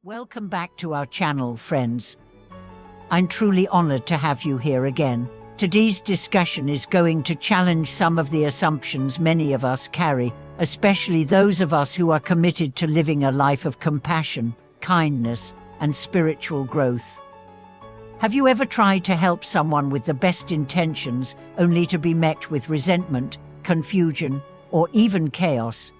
Welcome back to our channel, friends. I'm truly honored to have you here again. Today's discussion is going to challenge some of the assumptions many of us carry, especially those of us who are committed to living a life of compassion, kindness, and spiritual growth. Have you ever tried to help someone with the best intentions only to be met with resentment, confusion, or even chaos?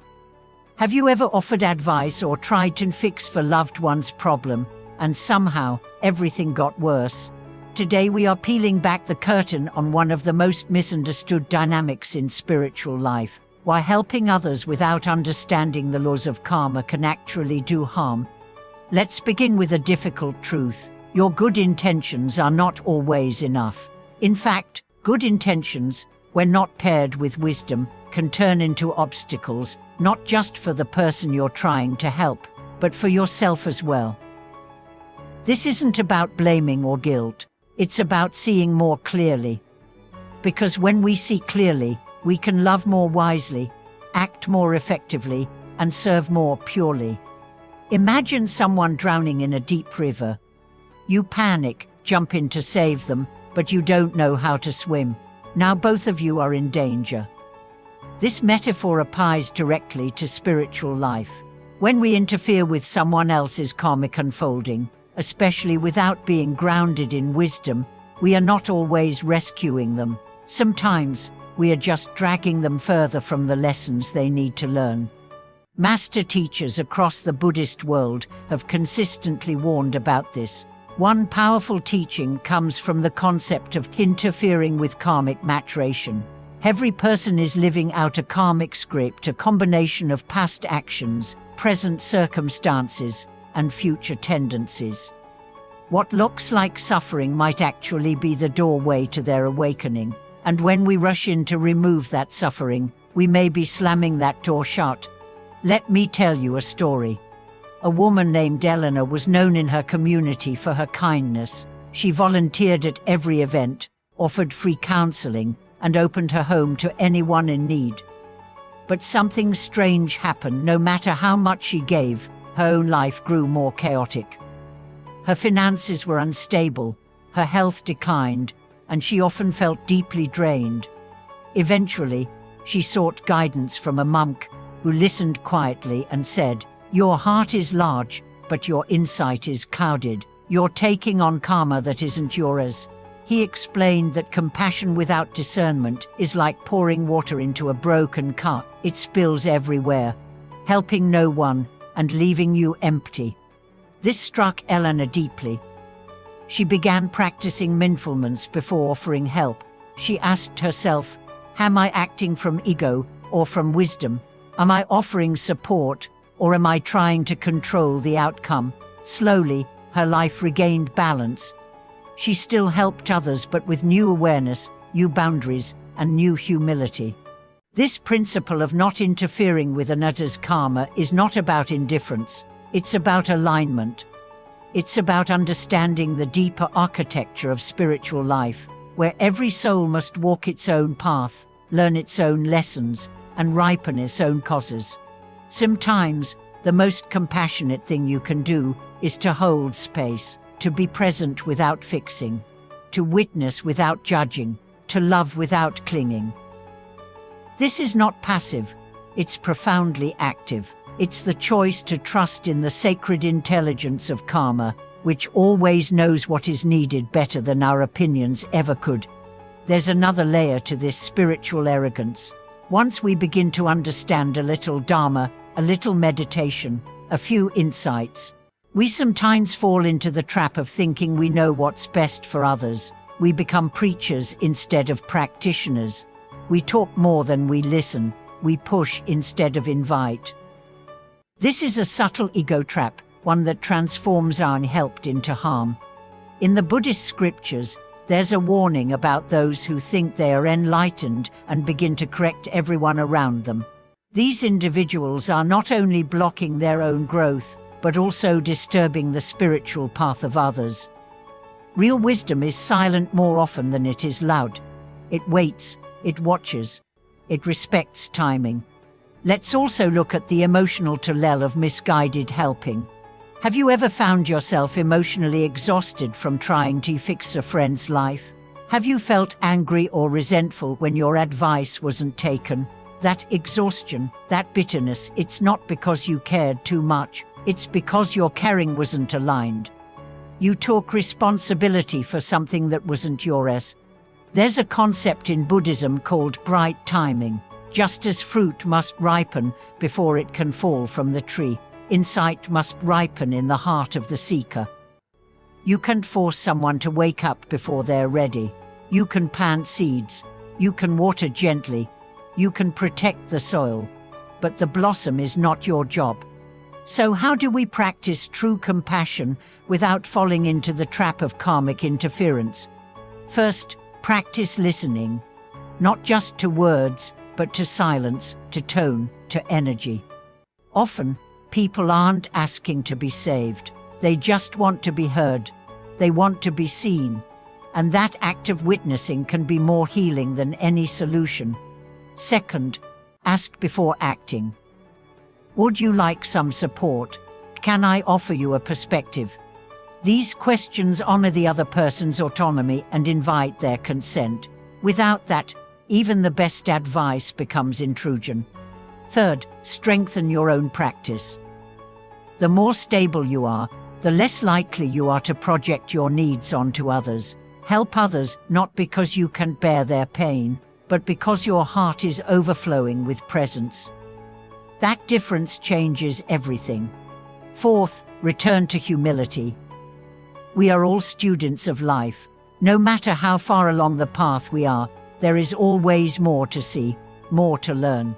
Have you ever offered advice or tried to fix for loved one's problem, and somehow everything got worse? Today we are peeling back the curtain on one of the most misunderstood dynamics in spiritual life, why helping others without understanding the laws of karma can actually do harm. Let's begin with a difficult truth. Your good intentions are not always enough. In fact, good intentions, when not paired with wisdom, can turn into obstacles, not just for the person you're trying to help, but for yourself as well. This isn't about blaming or guilt. It's about seeing more clearly. Because when we see clearly, we can love more wisely, act more effectively, and serve more purely. Imagine someone drowning in a deep river. You panic, jump in to save them, but you don't know how to swim. Now both of you are in danger. This metaphor applies directly to spiritual life. When we interfere with someone else's karmic unfolding, especially without being grounded in wisdom, we are not always rescuing them. Sometimes, we are just dragging them further from the lessons they need to learn. Master teachers across the Buddhist world have consistently warned about this. One powerful teaching comes from the concept of interfering with karmic maturation. Every person is living out a karmic script, a combination of past actions, present circumstances, and future tendencies. What looks like suffering might actually be the doorway to their awakening, and when we rush in to remove that suffering, we may be slamming that door shut. Let me tell you a story. A woman named Eleanor was known in her community for her kindness. She volunteered at every event, offered free counseling, and opened her home to anyone in need. But something strange happened. No matter how much she gave, her own life grew more chaotic. Her finances were unstable, her health declined, and she often felt deeply drained. Eventually, she sought guidance from a monk who listened quietly and said, "Your heart is large, but your insight is clouded. You're taking on karma that isn't yours." He explained that compassion without discernment is like pouring water into a broken car. It spills everywhere, helping no one and leaving you empty. This struck Eleanor deeply. She began practicing mindfulness before offering help. She asked herself, am I acting from ego or from wisdom? Am I offering support or am I trying to control the outcome? Slowly, her life regained balance. She still helped others, but with new awareness, new boundaries, and new humility. This principle of not interfering with another's karma is not about indifference. It's about alignment. It's about understanding the deeper architecture of spiritual life, where every soul must walk its own path, learn its own lessons, and ripen its own causes. Sometimes, the most compassionate thing you can do is to hold space, to be present without fixing, to witness without judging, to love without clinging. This is not passive, it's profoundly active. It's the choice to trust in the sacred intelligence of karma, which always knows what is needed better than our opinions ever could. There's another layer to this spiritual arrogance. Once we begin to understand a little Dharma, a little meditation, a few insights, we sometimes fall into the trap of thinking we know what's best for others. We become preachers instead of practitioners. We talk more than we listen. We push instead of invite. This is a subtle ego trap, one that transforms our unhelped into harm. In the Buddhist scriptures, there's a warning about those who think they are enlightened and begin to correct everyone around them. These individuals are not only blocking their own growth, but also disturbing the spiritual path of others. Real wisdom is silent more often than it is loud. It waits, it watches, it respects timing. Let's also look at the emotional toll of misguided helping. Have you ever found yourself emotionally exhausted from trying to fix a friend's life? Have you felt angry or resentful when your advice wasn't taken? That exhaustion, that bitterness, it's not because you cared too much, it's because your caring wasn't aligned. You took responsibility for something that wasn't yours. There's a concept in Buddhism called bright timing. Just as fruit must ripen before it can fall from the tree, insight must ripen in the heart of the seeker. You can't force someone to wake up before they're ready. You can plant seeds. You can water gently. You can protect the soil. But the blossom is not your job. So how do we practice true compassion without falling into the trap of karmic interference? First, practice listening. Not just to words, but to silence, to tone, to energy. Often, people aren't asking to be saved. They just want to be heard. They want to be seen. And that act of witnessing can be more healing than any solution. Second, ask before acting. Would you like some support? Can I offer you a perspective? These questions honor the other person's autonomy and invite their consent. Without that, even the best advice becomes intrusion. Third, strengthen your own practice. The more stable you are, the less likely you are to project your needs onto others. Help others not because you can bear their pain, but because your heart is overflowing with presence. That difference changes everything. Fourth, return to humility. We are all students of life. No matter how far along the path we are, there is always more to see, more to learn.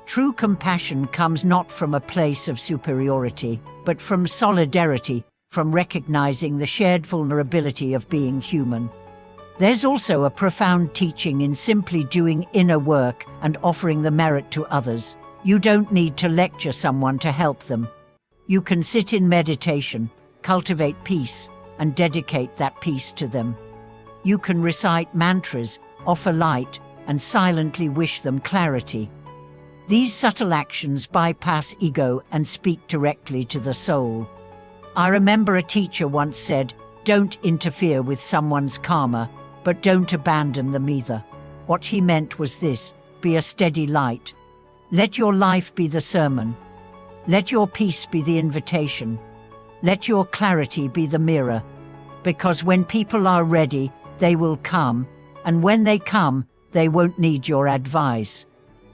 True compassion comes not from a place of superiority, but from solidarity, from recognizing the shared vulnerability of being human. There's also a profound teaching in simply doing inner work and offering the merit to others. You don't need to lecture someone to help them. You can sit in meditation, cultivate peace, and dedicate that peace to them. You can recite mantras, offer light, and silently wish them clarity. These subtle actions bypass ego and speak directly to the soul. I remember a teacher once said, "Don't interfere with someone's karma, but don't abandon them either." What he meant was this: be a steady light. Let your life be the sermon. Let your peace be the invitation. Let your clarity be the mirror. Because when people are ready, they will come, and when they come, they won't need your advice.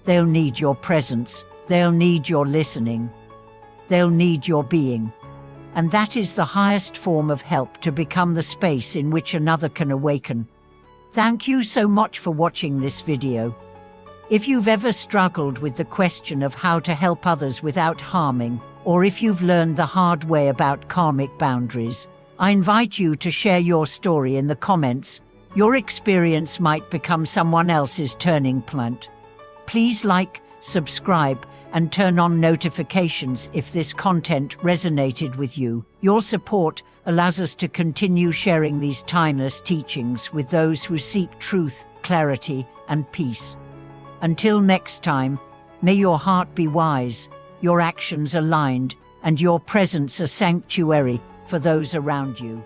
They'll need your presence. They'll need your listening. They'll need your being. And that is the highest form of help to become the space in which another can awaken. Thank you so much for watching this video. If you've ever struggled with the question of how to help others without harming, or if you've learned the hard way about karmic boundaries, I invite you to share your story in the comments. Your experience might become someone else's turning point. Please like, subscribe, and turn on notifications if this content resonated with you. Your support allows us to continue sharing these timeless teachings with those who seek truth, clarity, and peace. Until next time, may your heart be wise, your actions aligned, and your presence a sanctuary for those around you.